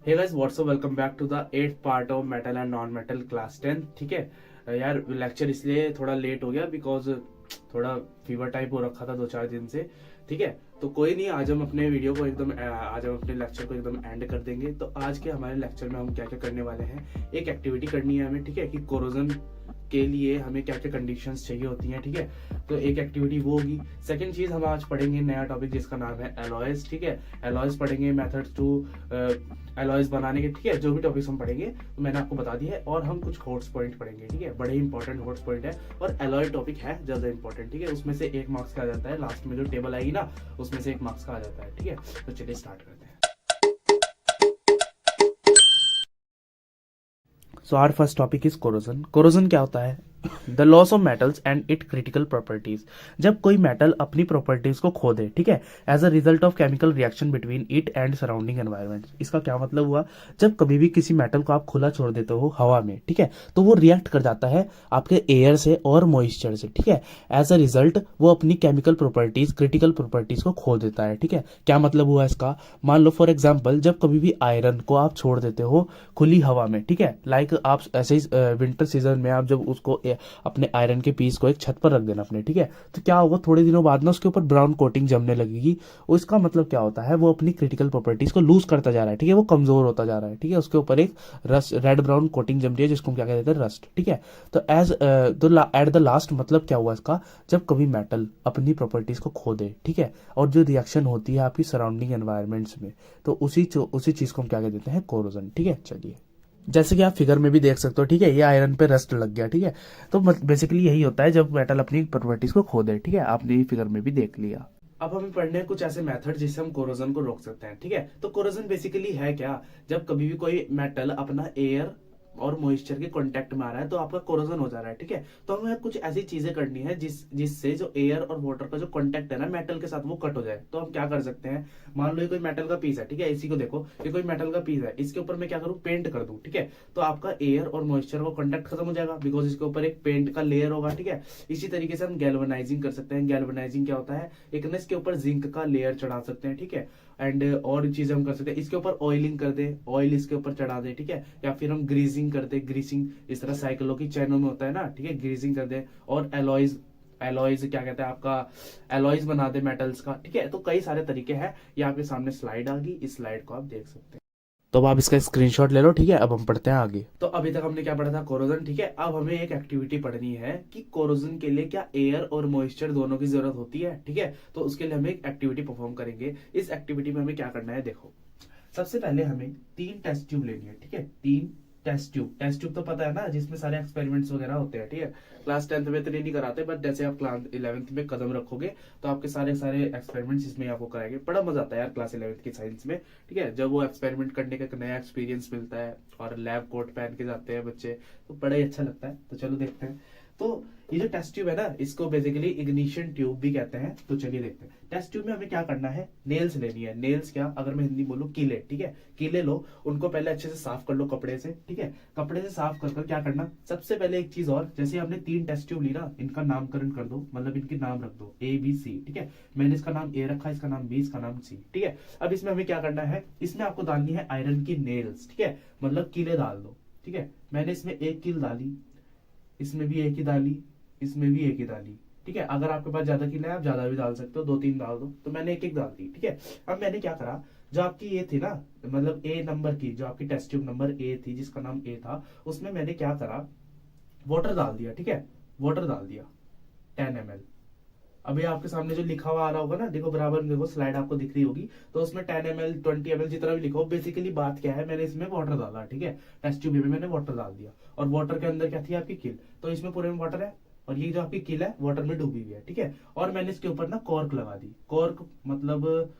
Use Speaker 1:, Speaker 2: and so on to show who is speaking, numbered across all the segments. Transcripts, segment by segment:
Speaker 1: Hey guys what's up welcome back to the 8th part of metal and non metal class 10। ठीक है यार, lecture इसलिए थोड़ा late हो गया बिकॉज थोड़ा फीवर टाइप हो रखा था 2-4 दिन से। ठीक है, तो कोई नहीं, आज हम अपने वीडियो को एकदम आज हम अपने लेक्चर को एकदम एंड कर देंगे। तो आज के हमारे लेक्चर में हम क्या क्या करने वाले हैं, एक एक्टिविटी करनी है हमें। ठीक है, कि कोरोजन के लिए हमें क्या क्या कंडीशंस चाहिए होती हैं। ठीक है, तो एक एक्टिविटी वो होगी। सेकंड चीज हम आज पढ़ेंगे नया टॉपिक जिसका नाम है एलॉयज। ठीक है, एलॉयज पढ़ेंगे, मेथड्स टू एलॉयज बनाने के। ठीक है, जो भी टॉपिक्स हम पढ़ेंगे तो मैंने आपको बता दिया है। और हम कुछ हॉट्स पॉइंट पढ़ेंगे। ठीक है, बड़े ही इंपॉर्टेंट हॉट्स पॉइंट है और एलॉय टॉपिक है ज्यादा इंपॉर्टेंट। ठीक है, उसमें से 1 मार्क्स का आ जाता है, लास्ट में जो टेबल आएगी ना उसमें से 1 मार्क्स का आ जाता है। ठीक है, तो चलिए स्टार्ट करते हैं। So our first topic is corrosion. Corrosion क्या होता है? The loss of metals and it critical properties. जब कोई मेटल अपनी प्रॉपर्टीज को खो दे, ठीक है, as a result of chemical reaction between it and surrounding environment. इसका क्या मतलब हुआ? जब कभी भी किसी मेटल को आप खुला छोड़ देते हो हवा में, ठीक है, तो वो रिएक्ट कर जाता है आपके एयर से और मॉइस्चर से। ठीक है, एज अ रिजल्ट वो अपनी केमिकल प्रॉपर्टीज, क्रिटिकल प्रॉपर्टीज को खो देता है। ठीक है, क्या मतलब हुआ इसका? मान लो फॉर एग्जाम्पल, जब कभी भी आयरन को आप छोड़ देते हो खुली हवा में, ठीक है, लाइक आप ऐसे ही विंटर सीजन में आप जब उसको अपने आयरन के पीस को एक छत पर रख देना अपने, ठीक है, तो क्या होगा, थोड़े दिनों बाद ना उसके ऊपर ब्राउन कोटिंग जमने लगेगी। और इसका मतलब क्या होता है? वो अपनी क्रिटिकल प्रॉपर्टीज को लूज करता जा रहा है। ठीक है, वो कमजोर होता जा रहा है। ठीक है, उसके ऊपर एक रस्ट, रेड ब्राउन कोटिंग जम रही है जिसको हम क्या कहते हैं, रस्ट। ठीक है, तो एज एट द लास्ट मतलब क्या हुआ इसका? जब कभी मेटल अपनी प्रॉपर्टीज को खो दे, ठीक है, और जो रिएक्शन होती है आपकी सराउंडिंग एनवायरमेंट्स में, तो उसी चीज को हम क्या कह देते हैं, कोरोजन। ठीक है, चलिए, जैसे कि आप फिगर में भी देख सकते हो, ठीक है, ये आयरन पे रस्ट लग गया। ठीक है, तो बेसिकली यही होता है जब मेटल अपनी प्रॉपर्टीज को खो दे। ठीक है, आपने ये फिगर में भी देख लिया। अब हमें पढ़ने हैं कुछ ऐसे मेथड जिससे हम कोरोजन को रोक सकते हैं। ठीक है, तो कोरोजन बेसिकली है क्या? जब कभी भी कोई मेटल अपना एयर और मॉइस्चर के कांटेक्ट में आ रहा है तो आपका कोरोजन हो जा रहा है। ठीक है, तो हमें कुछ ऐसी चीजें करनी है जिससे जो एयर और वाटर का जो कांटेक्ट है ना मेटल के साथ वो कट हो जाए। तो हम क्या कर सकते हैं? मान लो ये कोई मेटल का पीस है, ठीक है, इसी को देखो, ये कोई मेटल का पीस है, इसके ऊपर मैं क्या करूँ, पेंट कर दूं। ठीक है, तो आपका एयर और मॉइस्चर का कांटेक्ट खत्म हो जाएगा बिकॉज इसके ऊपर एक पेंट का लेयर होगा। ठीक है, इसी तरीके से हम गैल्वेनाइजिंग कर सकते हैं। गैल्वेनाइजिंग क्या होता है? एक ना इसके ऊपर जिंक का लेयर चढ़ा सकते हैं। ठीक है, एंड और चीजें हम कर सकते हैं, इसके ऊपर ऑयलिंग कर दे, ऑयल इसके ऊपर चढ़ा दे। ठीक है, या फिर हम ग्रीसिंग कर दे, ग्रीसिंग इस तरह साइकिलों की चैनों में होता है ना। ठीक है, ग्रीसिंग कर दे। और एलॉयज, एलॉयज क्या कहते हैं आपका, एलॉयज बना दे मेटल्स का। ठीक है, तो कई सारे तरीके हैं। ये आपके सामने स्लाइड आ गई, इस स्लाइड को आप देख सकते हैं। तो अब आप इसका स्क्रीनशॉट ले लो। ठीक है, अब हम पढ़ते हैं आगे। तो अभी तक हमने क्या पढ़ा था, कोरोजन। ठीक है, अब हमें एक एक्टिविटी पढ़नी है कि कोरोजन के लिए क्या एयर और मॉइस्चर दोनों की जरूरत होती है। ठीक है, तो उसके लिए हम एक एक्टिविटी परफॉर्म करेंगे। इस एक्टिविटी में हमें क्या करना है, देखो, सबसे पहले हमें 3 टेस्ट ट्यूब लेनी है। ठीक है, 3 टेस्ट ट्यूब। टेस्ट ट्यूब तो पता है ना, जिसमें सारे एक्सपेरिमेंट्स वगैरह होते हैं। ठीक है, क्लास 10th में तो नहीं कराते, बट जैसे आप क्लास 11th में कदम रखोगे तो आपके सारे सारे एक्सपेरिमेंट्स इसमें आपको कराएंगे। बड़ा मजा आता है यार क्लास 11th की साइंस में। ठीक है, जब वो एक्सपेरिमेंट करने का एक नया एक्सपीरियंस मिलता है और लैब कोट पहन के जाते हैं बच्चे, तो बड़ा ही अच्छा लगता है। तो चलो देखते हैं। तो ये जो टेस्ट ट्यूब है ना, इसको बेसिकली इग्निशन ट्यूब भी कहते हैं। तो चलिए देखते हैं। टेस्ट ट्यूब में हमें क्या करना है, नेल्स लेनी है। नेल्स क्या, अगर मैं हिंदी बोलूं, कीले। ठीक है, कीले लो, उनको पहले अच्छे से साफ कर लो कपड़े से। ठीक है, कपड़े से साफ कर क्या करना, सबसे पहले एक चीज और, जैसे हमने 3 टेस्ट ट्यूब ली ना, इनका नामकरण कर दो, मतलब इनके नाम रख दो, ए बी सी। ठीक है, मैंने इसका नाम ए रखा, इसका नाम बी, इसका नाम सी। ठीक है, अब इसमें हमें क्या करना है, इसमें आपको डालनी है आयरन की नेल्स। ठीक है, मतलब कीले डाल दो। ठीक है, मैंने इसमें एक कील डाली, इसमें भी एक ही डाली, इसमें भी एक ही डाली। ठीक है, अगर आपके पास ज्यादा किले हैं आप ज्यादा भी डाल सकते हो, 2-3 डाल दो। तो मैंने एक एक डाल दी। ठीक है, अब मैंने क्या करा, जो आपकी ये थी ना, मतलब ए नंबर की, जो आपकी टेस्ट ट्यूब नंबर ए थी जिसका नाम ए था, उसमें मैंने क्या करा, वाटर डाल दिया। ठीक है, वाटर डाल दिया 10 ml। अभी आपके सामने जो लिखा हुआ आ रहा होगा ना, देखो बराबर में, देखो स्लाइड आपको दिख रही होगी, तो उसमें 10 ml 20 ml जितना भी लिखा हो, बेसिकली बात क्या है, मैंने इसमें वाटर डाला। ठीक है, टेस्ट ट्यूब में मैंने वाटर डाल दिया, और वाटर के अंदर क्या थी, आपकी किल। तो इसमें पूरे में वाटर है, और ये जो आपकी किल है वाटर में डूबी हुई है। ठीक है, और मैंने इसके ऊपर ना कॉर्क लगा दी। कॉर्क मतलब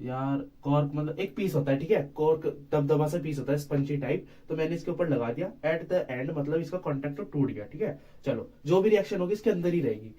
Speaker 1: यार, कॉर्क मतलब एक पीस होता है। ठीक है, कॉर्क दबदबा से पीस होता है, स्पंजी टाइप। तो मैंने इसके ऊपर लगा दिया। एट द एंड मतलब इसका कॉन्टेक्ट टूट गया। ठीक है, चलो, जो भी रिएक्शन होगी इसके अंदर ही रहेगी।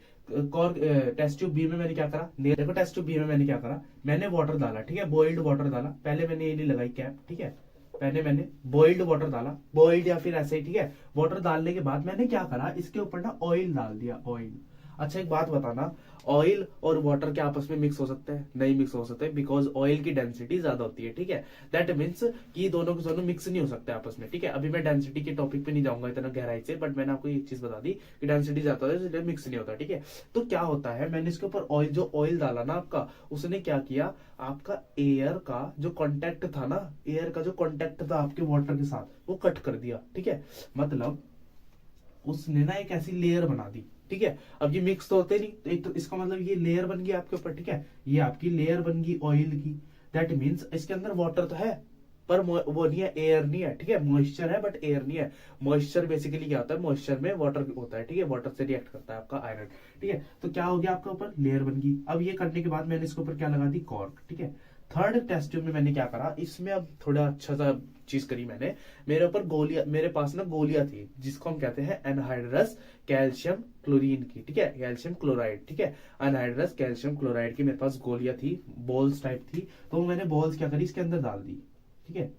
Speaker 1: कॉर्क टेस्ट ट्यूब बी में मैंने क्या करा, देखो टेस्ट ट्यूब बी में मैंने क्या करा, मैंने वाटर डाला। ठीक है, बॉइल्ड वाटर डाला। पहले मैंने ये नहीं लगाई कैप। ठीक है, पहले मैंने बॉइल्ड वाटर डाला, बॉइल्ड या फिर ऐसे ही। ठीक है, वाटर डालने के बाद मैंने क्या करा, इसके ऊपर ना ऑयल डाल दिया, ऑयल। अच्छा एक बात बताना, ऑयल और वाटर क्या आपस में मिक्स हो सकते हैं? नहीं मिक्स हो सकते, बिकॉज ऑयल की डेंसिटी ज्यादा होती है, ठीक है। दैट मीन्स कि दोनों के दोनों मिक्स नहीं हो सकते आपस में, ठीक है। अभी मैं डेंसिटी के टॉपिक पे नहीं जाऊंगा इतना गहराई से, बट मैंने आपको एक चीज बता दी कि डेंसिटी ज्यादा है इसलिए मिक्स नहीं होता, ठीक है। तो क्या होता है, मैंने इसके ऊपर ऑयल, जो ऑयल डाला ना आपका, उसने क्या किया, आपका एयर का जो कांटेक्ट था ना, एयर का जो कांटेक्ट था आपके वाटर के साथ, वो कट कर दिया, ठीक है। मतलब उसने ना एक ऐसी लेयर बना दी, ठीक है। अब ये मिक्स तो होते नहीं, तो एक तो इसका मतलब ये लेयर बन गई आपके ऊपर, ठीक है। ये आपकी लेयर बन गई ऑयल की। दैट मीन्स इसके अंदर वाटर तो है, पर वो नहीं है, एयर नहीं है, ठीक है। मॉइस्चर है बट एयर नहीं है। मॉइस्चर बेसिकली क्या होता है, मॉइस्चर में वाटर होता है, ठीक है। वाटर से रिएक्ट करता है आपका आयरन, ठीक है। तो क्या हो गया, आपके ऊपर लेयर बन गई। अब ये करने के बाद मैंने इसके ऊपर क्या लगा दी, कॉर्क, ठीक है। थर्ड टेस्ट ट्यूब में मैंने क्या करा, इसमें अब थोड़ा अच्छा सा चीज करी मैंने। मेरे ऊपर गोलियां, मेरे पास ना गोलियां थी, जिसको हम कहते हैं एनहाइड्रस कैल्शियम क्लोरीन की, ठीक है, कैल्शियम क्लोराइड, ठीक है। एनहाइड्रस कैल्शियम क्लोराइड की मेरे पास गोलियां थी, बॉल्स टाइप थी। तो मैंने बॉल्स क्या करी, इसके अंदर डाल दी, ठीक है।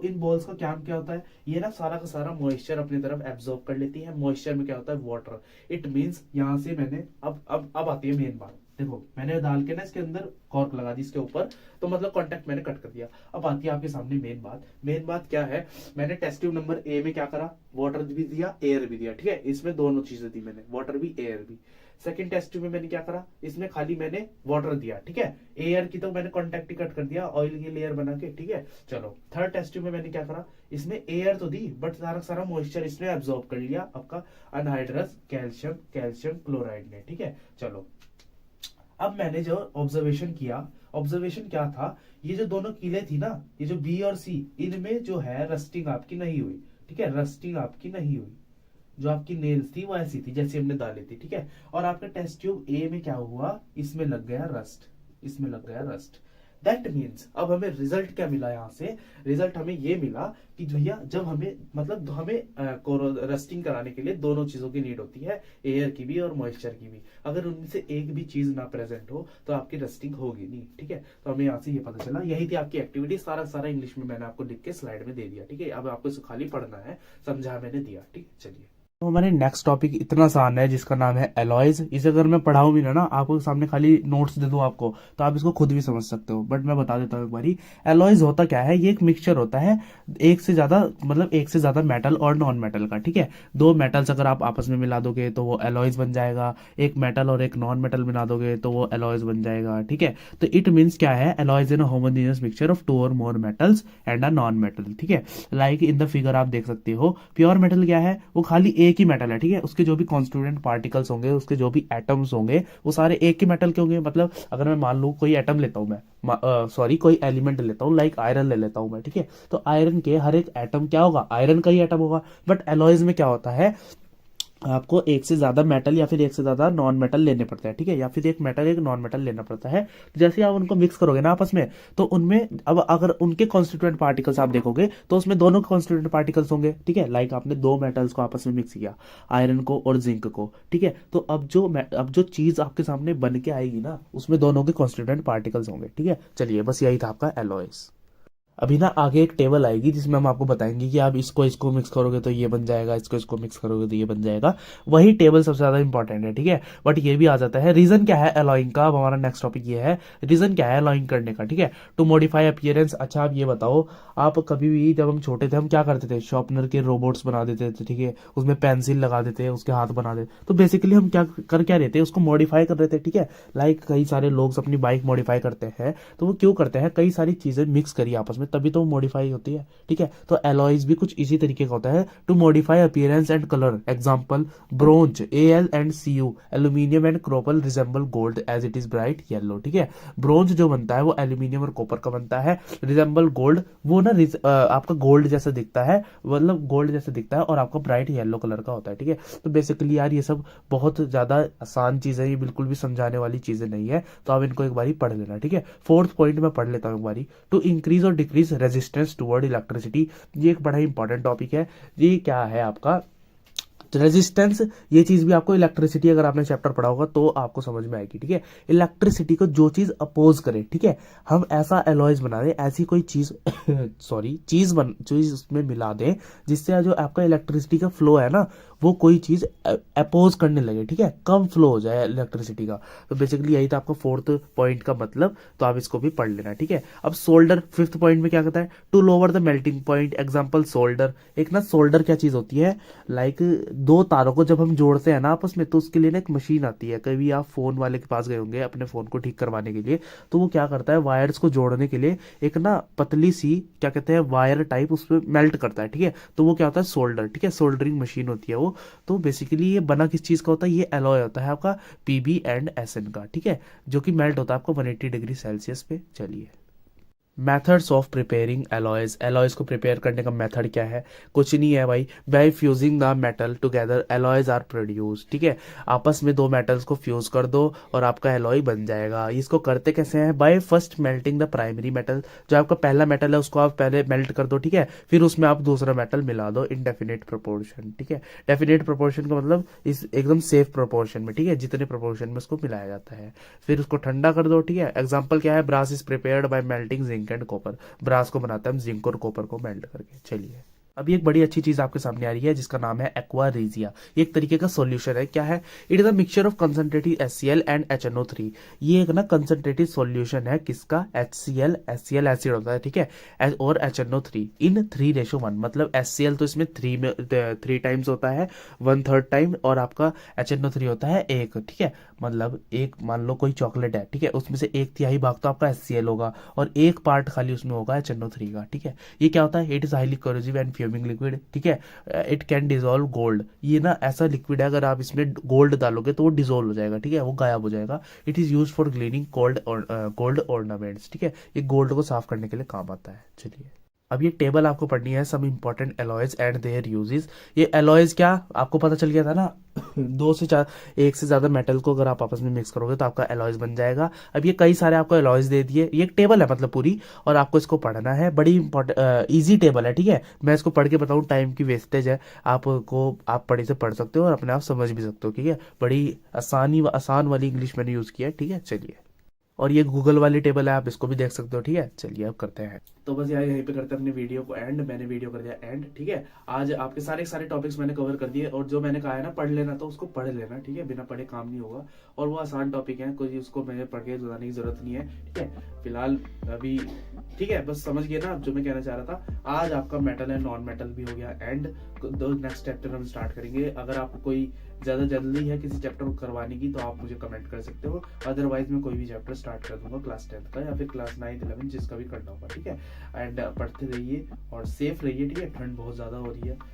Speaker 1: इन बॉल्स का काम क्या होता है, ये ना सारा का सारा मॉइस्चर अपनी तरफ एब्जॉर्ब कर लेती है। मॉइस्चर में क्या होता है, वाटर। इट मींस यहां से मैंने अब आती है मेन बात। देखो मैंने डाल के ना इसके अंदर कॉर्क लगा दी इसके ऊपर, तो मतलब कांटेक्ट मैंने कट कर दिया। अब आती है आपके सामने मेन बात। मेन बात क्या है, मैंने टेस्ट ट्यूब नंबर ए में क्या करा, वाटर भी दिया, एयर भी दिया, ठीक है। इसमें दोनों चीजें दी मैंने, वाटर भी एयर भी। सेकंड टेस्ट ट्यूब में मैंने क्या करा, इसमें खाली मैंने वाटर दिया, ठीक है। एयर की तो मैंने कॉन्टेक्ट ही कट कर दिया ऑयल की लेयर बना के, ठीक है। चलो थर्ड टेस्ट ट्यूब में मैंने क्या करा, इसमें एयर तो दी बट सारा सारा मॉइस्चर इसने एब्जॉर्ब कर लिया आपका अनहाइड्रस कैल्शियम क्लोराइड ने, ठीक है। चलो अब मैंने जो ऑब्जर्वेशन किया, ऑब्जर्वेशन क्या था, ये जो दोनों कीले थी ना, ये जो बी और सी, इनमें जो है रस्टिंग आपकी नहीं हुई, ठीक है। रस्टिंग आपकी नहीं हुई, जो आपकी नेल्स थी वो ऐसी थी जैसे हमने डाली थी, ठीक है। और आपका टेस्ट ट्यूब ए में क्या हुआ, इसमें लग गया रस्ट, इसमें लग गया रस्ट। दैट मीन्स अब हमें रिजल्ट क्या मिला, यहां से रिजल्ट हमें ये मिला कि भैया जब हमें मतलब हमें रस्टिंग कराने के लिए दोनों चीजों की नीड होती है, एयर की भी और मॉइस्चर की भी। अगर उनमें से एक भी चीज ना प्रेजेंट हो तो आपकी रस्टिंग होगी नहीं, ठीक है। तो हमें यहाँ से ये पता चला, यही थी आपकी एक्टिविटी। सारा सारा इंग्लिश में मैंने आपको लिख के स्लाइड में दे दिया, ठीक है। अब आपको इसे खाली पढ़ना है, समझा मैंने दिया, ठीक है। चलिए तो हमारे नेक्स्ट टॉपिक इतना आसान है जिसका नाम है एलॉयज। इसे अगर मैं पढ़ाऊं भी ना आपको सामने खाली नोट्स दे दूं आपको, तो आप इसको खुद भी समझ सकते हो, बट मैं बता देता हूँ एक बारी। एलॉयज होता क्या है, ये एक मिक्सचर होता है एक से ज्यादा, मतलब एक से ज्यादा मेटल और नॉन मेटल का, ठीक है। दो मेटल्स अगर आप आपस में मिला दोगे तो वो एलॉयज बन जाएगा, एक मेटल और एक नॉन मेटल मिला दोगे तो वो एलॉयज बन जाएगा, ठीक है। तो इट मीन्स क्या है, alloys in a homogeneous mixture of two or more metals and a non metal, ठीक है। लाइक इन द फिगर आप देख सकते हो, प्योर मेटल क्या है, वो खाली एक ही मेटल है, ठीक है। उसके जो भी कॉन्स्टिट्यूएंट पार्टिकल्स होंगे, उसके जो भी एटम्स होंगे, वो सारे एक ही मेटल के होंगे। मतलब अगर मैं मान लूं कोई एटम लेता हूं मैं, सॉरी कोई एलिमेंट लेता हूं, लाइक आयरन ले लेता हूं मैं, ठीक है। तो आयरन के हर एक एटम क्या होगा, आयरन का ही एटम होगा। बट एलॉयज में क्या होता है, आपको एक से ज्यादा मेटल या फिर एक से ज्यादा नॉन मेटल लेने पड़ते हैं, ठीक है। या फिर एक मेटल एक नॉन मेटल लेना पड़ता है। तो जैसे आप उनको मिक्स करोगे ना आपस में, तो उनमें अब अगर उनके कॉन्स्टिट्यूएंट पार्टिकल्स आप देखोगे तो उसमें दोनों कॉन्स्टिट्यूएंट पार्टिकल्स होंगे, ठीक है। लाइक आपने दो मेटल्स को आपस में मिक्स किया, आयरन को और जिंक को, ठीक है। तो अब जो चीज आपके सामने बन के आएगी ना, उसमें दोनों के कॉन्स्टिट्यूएंट पार्टिकल्स होंगे, ठीक है। चलिए बस यही था आपका एलॉयज। अभी ना आगे एक टेबल आएगी जिसमें हम आपको बताएंगे कि आप इसको इसको मिक्स करोगे तो ये बन जाएगा, इसको इसको मिक्स करोगे तो ये बन जाएगा। वही टेबल सबसे ज्यादा इंपॉर्टेंट है, ठीक है। बट ये भी आ जाता है रीजन क्या है अलॉइंग का। अब हमारा नेक्स्ट टॉपिक ये है, रीजन क्या है अलॉइंग करने का, ठीक है। To modify appearance. अच्छा आप ये बताओ, आप कभी भी जब हम छोटे थे हम क्या करते थे, शॉर्पनर के रोबोट्स बना देते थे, ठीक है। उसमें पेंसिल लगा देते, उसके हाथ बना देते। तो बेसिकली हम क्या रहे थे, उसको मॉडिफाई कर रहे थे, ठीक है। लाइक कई सारे लोग अपनी बाइक मॉडिफाई करते हैं, तो वो क्यों करते हैं, कई सारी चीजें मिक्स करी आपस में, तभी तो मॉडिफाई होती है, ठीक है। तो एलॉयज भी कुछ इसी तरीके का होता है, to modify appearance and colour. Example bronze Al and Cu, aluminium and copper resemble gold as it is bright yellow, ठीक है। ब्रोंज जो बनता है वो एल्यूमिनियम और कॉपर का बनता है, रिजेंबल गोल्ड वो ना आपका गोल्ड जैसा दिखता है, मतलब गोल्ड जैसा दिखता है और आपका ब्राइट येलो कलर का होता है, ठीक है। तो बेसिकली यार ये सब बहुत ज्यादा आसान चीज है, ये बिल्कुल भी समझाने वाली चीजें नहीं है, तो आप इनको एक बारी पढ़ लेना, ठीक है। फोर्थ पॉइंट में पढ़ लेता हूँ एक बारी, टू इंक्रीज और डिक्रीज रेजिस्टेंस टुवर्ड इलेक्ट्रिसिटी। ये एक बड़ा इंपॉर्टेंट टॉपिक है। ये क्या है आपका, रेजिस्टेंस, ये चीज भी आपको इलेक्ट्रिसिटी अगर आपने चैप्टर पढ़ा होगा तो आपको समझ में आएगी, ठीक है। इलेक्ट्रिसिटी को जो चीज अपोज करे, ठीक है, हम ऐसा एलॉयज बना दें, ऐसी कोई चीज सॉरी चीज उसमें मिला दें जिससे जो आपका इलेक्ट्रिसिटी का फ्लो है ना, वो कोई चीज अपोज करने लगे, ठीक है, कम फ्लो हो जाए इलेक्ट्रिसिटी का। तो बेसिकली यही था आपका फोर्थ पॉइंट का मतलब, तो आप इसको भी पढ़ लेना, ठीक है। अब सोल्डर, फिफ्थ पॉइंट में क्या कहता है, to lower the melting point, example solder. एक ना सोल्डर क्या चीज होती है, लाइक दो तारों को जब हम जोड़ते हैं ना आपस में, तो उसके लिए ना एक मशीन आती है, कभी आप फोन वाले के पास गए होंगे अपने फोन को ठीक करवाने के लिए, तो वो क्या करता है, वायर्स को जोड़ने के लिए एक ना पतली सी क्या कहते हैं वायर टाइप उसमें मेल्ट करता है, ठीक है, तो वो क्या होता है सोल्डर, ठीक है, सोल्डरिंग मशीन होती है वो। तो बेसिकली ये बना किस चीज का होता है, ये एलॉय होता है आपका PbAnd SN का, ठीक है, जो कि मेल्ट होता है आपको 180 डिग्री सेल्सियस पे। चलिए, methods of preparing alloys, alloys को प्रिपेयर करने का मेथड क्या है, कुछ नहीं है भाई, by fusing the metal together alloys are produce, ठीक है, आपस में दो मेटल्स को फ्यूज कर दो और आपका एलॉय बन जाएगा। इसको करते कैसे हैं, by first melting the primary metal, जो आपका पहला मेटल है उसको आप पहले मेल्ट कर दो, ठीक है, फिर उसमें आप दूसरा मेटल मिला दो इन डेफिनेट प्रोपोर्शन, ठीक है। डेफिनेट प्रोपोर्शन का मतलब इस एकदम सेफ प्रोपोर्शन में, ठीक है, जितने प्रोपोर्शन में उसको मिलाया जाता है, फिर उसको ठंडा कर दो, ठीक है। एग्जाम्पल क्या है, brass is prepared by melting zinc and copper, brass को बनाते हैं हम जिंक और कॉपर को मेल्ट करके। चलिए, अभी एक बड़ी अच्छी चीज आपके सामने आ रही है जिसका नाम है एक्वा रेजिया। ये एक तरीके का सॉल्यूशन है, क्या है, it is a mixture of concentrated HCl and HNO3। ये एक ना कंसंट्रेटेड सॉल्यूशन है किसका, HCl, HCl एसिड होता है, ठीक है, और HNO3 इन 3:1, मतलब HCl तो इसमें 3 टाइम्स होता है, 1/3 टाइम, और आपका HNO3 होता है 1, ठीक है, मतलब एक मान लो कोई चॉकलेट है, ठीक है, उसमें से 1/3 भाग तो आपका HCl होगा और 1 पार्ट खाली उसमें होगा HNO3 का, ठीक है। ये क्या होता है, it is highly corrosive and fuming liquid, ठीक है, इट कैन डिजोल्व गोल्ड। ये ना ऐसा लिक्विड है, अगर आप इसमें गोल्ड डालोगे तो वो डिजोल्व हो जाएगा, ठीक है, वो गायब हो जाएगा। It is use for cleaning gold ornaments, ठीक है, ये गोल्ड को साफ करने के लिए काम आता है। चलिए, अब ये टेबल आपको पढ़नी है, some important alloys and their uses. ये एलॉयज क्या आपको पता चल गया था ना, दो से चार, एक से ज्यादा मेटल को अगर आप आपस में मिक्स करोगे तो आपका एलॉयज बन जाएगा। अब ये कई सारे आपको एलॉयज दे दिए, ये एक टेबल है मतलब पूरी, और आपको इसको पढ़ना है, बड़ी इंपॉर्टेंट इजी टेबल है, ठीक है, मैं इसको पढ़ के बताऊँ टाइम की वेस्टेज है, आपको आप पढ़े से पढ़ सकते हो और अपने आप समझ भी सकते हो, ठीक है, बड़ी आसान वाली इंग्लिश मैंने यूज किया है, ठीक है। चलिए, और ये गूगल वाली टेबल है, आप इसको भी देख सकते हो, ठीक है। चलिए, अब करते हैं, तो बस यार यहीं पे करते हैं अपने वीडियो को एंड, मैंने वीडियो कर दिया एंड, ठीक है। आज आपके सारे सारे टॉपिक्स मैंने कवर कर दिए, और जो मैंने कहा है ना पढ़ लेना, तो उसको पढ़ लेना, ठीक है, बिना पढ़े काम नहीं होगा, और वो आसान टॉपिक है, कोई उसको मैंने पढ़ के बताने की जरूरत नहीं है, ठीक है, फिलहाल अभी, ठीक है, बस समझ गए ना जो मैं कहना चाह रहा था। आज आपका मेटल है, नॉन मेटल भी हो गया एंड, दो नेक्स्ट चैप्टर हम स्टार्ट करेंगे। अगर आपको कोई ज्यादा जल्दी है किसी चैप्टर को करवाने की तो आप मुझे कमेंट कर सकते हो, अदरवाइज मैं कोई भी चैप्टर स्टार्ट कर दूंगा क्लास 10th का या फिर क्लास 9th 11 जिसका भी करना होगा, ठीक है। एंड पढ़ते रहिए और सेफ रहिए, ठीक है, ठंड बहुत ज्यादा हो रही है।